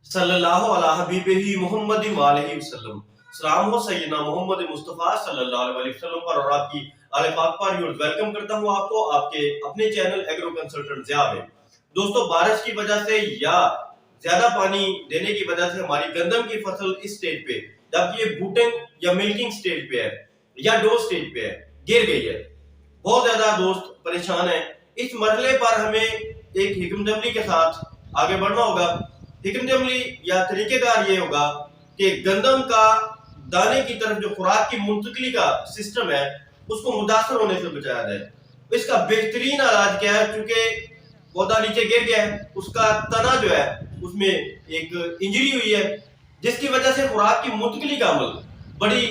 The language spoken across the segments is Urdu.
صلی اللہ علیہ حبیبہ محمد وآلہ وسلم۔ سلام ہو سیدنا محمد مصطفیٰ صلی اللہ علیہ وسلم پر اور آپ کی آل پاک پر ویلکم کرتا ہوں آپ کو آپ کے اپنے چینل ایگرو کنسلٹنٹ ضیاء میں۔ دوستو بارش کی وجہ سے یا زیادہ پانی دینے کی وجہ سے ہماری گندم کی فصل اس سٹیج پہ جبکہ یہ بوٹنگ یا ملکنگ سٹیج پہ ہے یا ڈو سٹیج پہ ہے گر گئی ہے۔ بہت زیادہ دوست پریشان ہیں۔ اس مرحلے پر ہمیں ایک حکمت عملی کے ساتھ آگے بڑھنا ہوگا۔ حکمت عملی یا طریقہ کار یہ ہوگا کہ گندم کا دانے کی طرف جو خوراک کی منتقلی کا سسٹم ہے اس کو متاثر ہونے سے بچایا جائے۔ اس کا بہترین علاج کیا ہے؟ چونکہ پودا نیچے گر گیا ہے، اس کا تنا جو ہے اس میں ایک انجری ہوئی ہے جس کی وجہ سے خوراک کی منتقلی کا عمل بڑی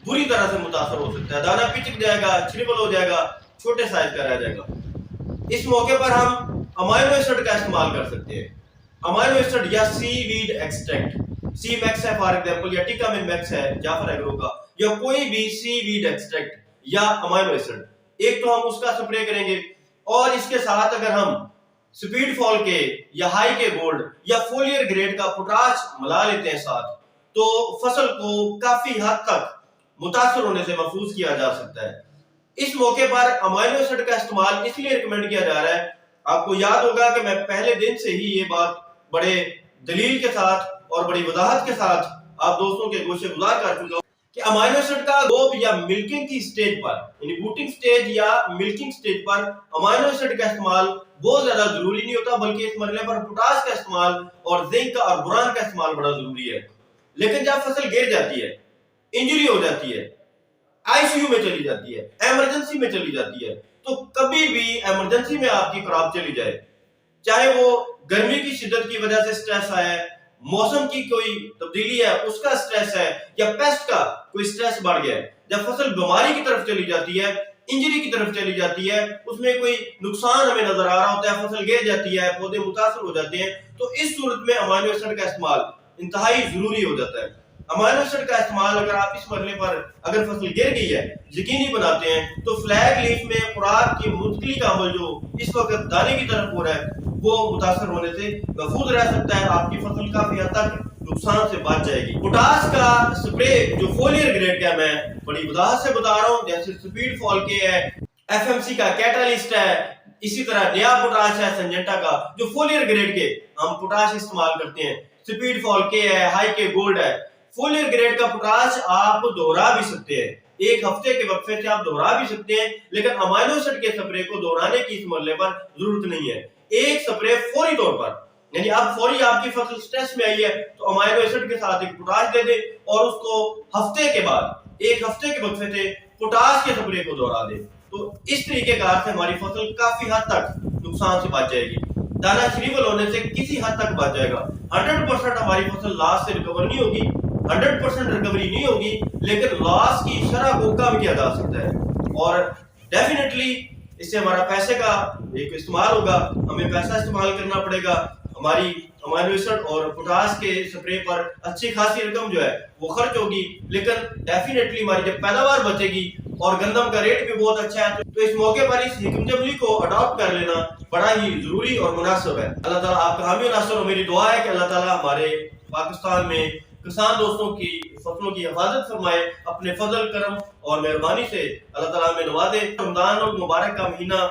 بری طرح سے متاثر ہو سکتا ہے۔ دانا پچک جائے گا، چھربل ہو جائے گا، چھوٹے سائز کا رہ جائے گا۔ اس موقع پر ہم امائنو ایسڈ کا استعمال کر سکتے ہیں۔ امائنو ایسڈ یا سی ویڈ ایکسٹریکٹ، سی میکس ہے فار ایگزامپل یا ٹیکا میں میکس ہے جعفر ایگرو کا، یا کوئی بھی سی ویڈ ایکسٹریکٹ یا امائنو ایسڈ، ایک تو ہم اس کا سپرے کریں گے اور اس کے ساتھ اگر ہم سپیڈ فال کے یا ہائی کے گولڈ یا فولیئر گریڈ کا پوٹاش ملا لیتے ہیں ساتھ تو فصل کو کافی حد تک متاثر ہونے سے محفوظ کیا جا سکتا ہے۔ اس موقع پر امائنو ایسڈ کا استعمال اس لیے ریکمینڈ کیا جا رہا ہے، آپ کو یاد ہوگا کہ میں پہلے دن سے ہی یہ بات بڑے دلیل کے ساتھ اور بڑی وضاحت کے ساتھ آپ دوستوں کے گوشے گزار کر چکا ہوں کہ امائنو ایسڈ کا گوب یا ملکنگ کی سٹیج پر یعنی بوٹنگ سٹیج یا ملکنگ سٹیج پر امائنو ایسڈ کا استعمال بہت زیادہ ضروری نہیں ہوتا، بلکہ اس مرحلے پر پوٹاش کا استعمال اور زنک کا اور بوران کا استعمال بڑا ضروری ہے۔ لیکن جب فصل گر جاتی ہے، انجری ہو جاتی ہے، آئی سی یو میں چلی جاتی ہے، ایمرجنسی میں چلی جاتی ہے، تو کبھی بھی ایمرجنسی میں آپ کی کراپ چلی جائے، چاہے وہ گرمی کی شدت کی وجہ سے سٹریس آیا ہے، موسم کی کوئی تبدیلی ہے اس کا سٹریس ہے، یا پیسٹ کا کوئی سٹریس بڑھ گیا ہے، جب فصل بیماری کی طرف چلی جاتی ہے، انجری کی طرف چلی جاتی ہے، اس میں کوئی نقصان ہمیں نظر آ رہا ہوتا ہے، فصل گر جاتی ہے، پودے متاثر ہو جاتے ہیں، تو اس صورت میں امائنو ایسڈ کا استعمال انتہائی ضروری ہو جاتا ہے۔ امائنو ایسڈ کا استعمال اگر آپ اس مرحلے پر اگر فصل گر گئی ہے یقینی بناتے ہیں تو فلیگ لیف میں خوراک کی منتقلی کا عمل جو اس وقت دانے کی طرف ہو رہا ہے وہ متاثر ہونے سے محفوظ رہ سکتا ہے، آپ کی فصل کافی حد تک نقصان سے بچ جائے گی۔ پوٹاش کا سپرے جو فولیئر گریڈ کا میں بڑی وضاحت سے بتا رہا ہوں، جیسے سپیڈ فال کے ہے، ایف ایم سی کا کیٹالسٹ ہے، اسی طرح نیا پوٹاش ہے سنجنٹا کا جو فولیئر گریڈ کے ہم پوٹاش استعمال کرتے ہیں، سپیڈ فال کے ہے، ہائی کے گولڈ ہے۔ فولیئر گریڈ کا پوٹاش آپ دوہرا بھی سکتے ہیں، ایک ہفتے کے وقفے سے آپ دوہرا بھی سکتے ہیں، لیکن امائنو ایسڈ کے سپرے کو دوہرانے کی اس مرحلے پر ضرورت نہیں ہے۔ ایک سپرے فوری طور پر یعنی اب فوری آپ کی فصل سٹریس میں آئی ہے تو امائنو ایسڈ کے ساتھ ایک پوٹاش دے دے اور اس کو ہفتے کے بعد ایک ہفتے کے وقفے سے پوٹاش کے سپرے کو دوہرا دے، تو اس طریقے کار سے ہماری فصل کافی حد تک نقصان سے بچ جائے گی، دانا شریبل ہونے سے کسی حد تک بچ جائے گا۔ 100% ہماری فصل لاس سے ریکور نہیں ہوگی، 100% ریکوری نہیں ہوگی، لیکن لاس کی شرح کو کم کیا جا سکتا ہے اور ڈیفینیٹلی اس سے ہمارا پیسے کا ایک استعمال ہوگا، ہمیں پیسہ استعمال کرنا پڑے گا، ہماری امائنو ایسڈ اور پوٹاش کے سپرے پر اچھی خاصی رقم جو ہے وہ خرچ ہوگی، لیکن ڈیفینیٹلی ہماری جب پیداوار بچے گی اور گندم کا ریٹ بھی بہت اچھا ہے تو اس موقع پر اس حکمت عملی کو اڈاپٹ کر لینا بڑا ہی ضروری اور مناسب ہے۔ اللہ تعالیٰ آپ کا حامی و ناصر، اور میری دعا ہے کہ اللہ تعالیٰ ہمارے پاکستان میں کسان دوستوں کی فصلوں کی حفاظت فرمائے، اپنے فضل کرم اور مہربانی سے اللہ تعالیٰ ہمیں نوازے۔ رمضان المبارک کا مہینہ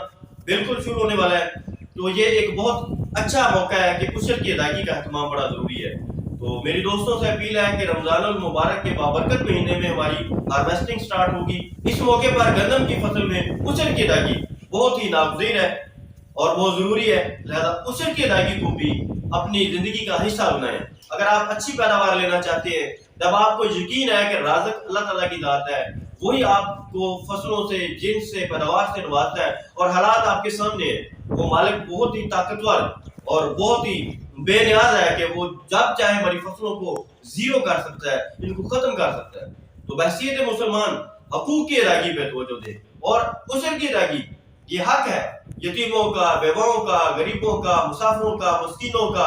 بالکل شروع ہونے والا ہے تو یہ ایک بہت اچھا موقع ہے کہ عشر کی ادائیگی کا اہتمام بڑا ضروری ہے۔ تو میری دوستوں سے اپیل ہے کہ رمضان المبارک کے بابرکت مہینے میں ہماری ہارویسٹنگ سٹارٹ ہوگی، اس موقع پر گندم کی فصل میں عشر کی ادائیگی بہت ہی ناگزیر ہے اور بہت ضروری ہے، لہذا عشر کی ادائیگی کو بھی اپنی زندگی کا حصہ بنائیں۔ اگر آپ اچھی پیداوار لینا چاہتے ہیں، جب آپ کو یقین ہے کہ رازق اللہ تعالیٰ کی ذات ہے، وہی آپ کو فصلوں سے، جنس سے، پیداوار سے نوازتا ہے اور حالات آپ کے سامنے ہیں، وہ مالک بہت ہی طاقتور اور بہت ہی بے نیاز ہے کہ وہ جب چاہے ہماری فصلوں کو زیرو کر سکتا ہے، ان کو ختم کر سکتا ہے۔ تو بحیثیت مسلمان حقوق کی ادائیگی پہ توجہ دے اور عشر کی ادائیگی یہ حق ہے یتیموں کا، بیواؤں کا، غریبوں کا، مسافروں کا، مسکینوں کا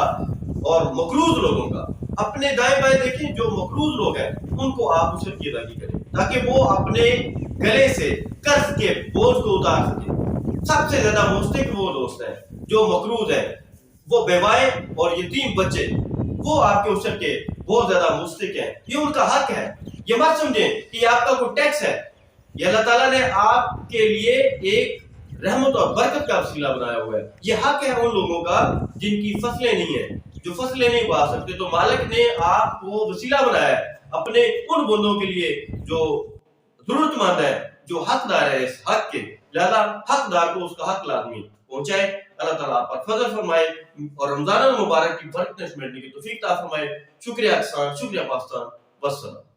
اور مقروض لوگوں کا۔ اپنے دائیں بائیں دیکھیں، جو مقروض لوگ ہیں ان کو آپ عشر کی ادائیگی کریں تاکہ وہ اپنے گلے سے قرض کے بوجھ کو اتار سکیں۔ سب سے زیادہ مستحق وہ دوست ہیں جو مقروض ہیں، وہ بیوائیں اور یتیم بچے وہ آپ کے اوسر کے بہت زیادہ مستحق ہیں، یہ ان کا حق ہے. یہ مت سمجھیں کہ یہ آپ کا کوئی ٹیکس ہے. یہ اللہ تعالیٰ نے آپ کے لیے ایک رحمت اور برکت کا وسیلہ بنایا ہوا ہے. یہ حق ہے ان لوگوں کا جن کی فصلیں نہیں ہیں، جو فصلیں نہیں اگا سکتے. تو مالک نے آپ کو وسیلہ بنایا ہے اپنے ان بندوں کے لیے جو ضرورت مند ہے، جو حقدار ہے اس حق کے. لہذا حقدار کو اس کا حق لازمی پہنچائے. اللہ تعالیٰ آپ پر فضل فرمائے اور رمضان المبارک کی برکت میں سمیٹنے کی توفیق عطا فرمائے. شکریہ احسان، شکریہ پاکستان. والسلام.